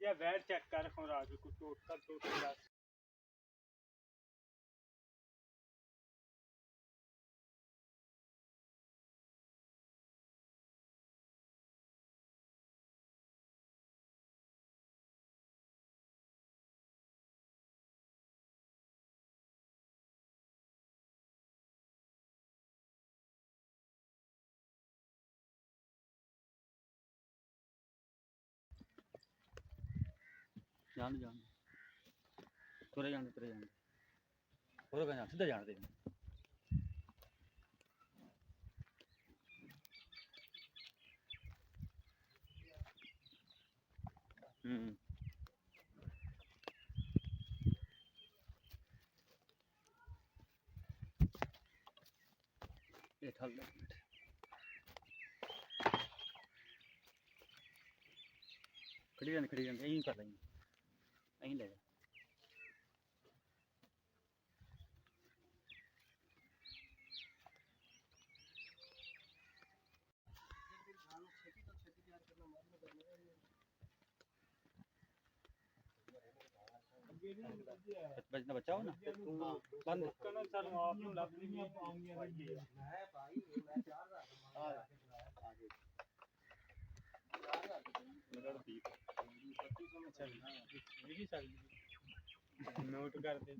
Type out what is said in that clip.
या बैठ चेक कर खुराक को टोट कर जान जान तुरे जान और कहीं सीधा जान दे ये ठल खड़ी जान यहीं कर लेंगे यहीं ले जा बचना बचाओ ना बंद करना सर आप नु लग नहीं आऊंगी मैं भाई मैं चार नोट कर दे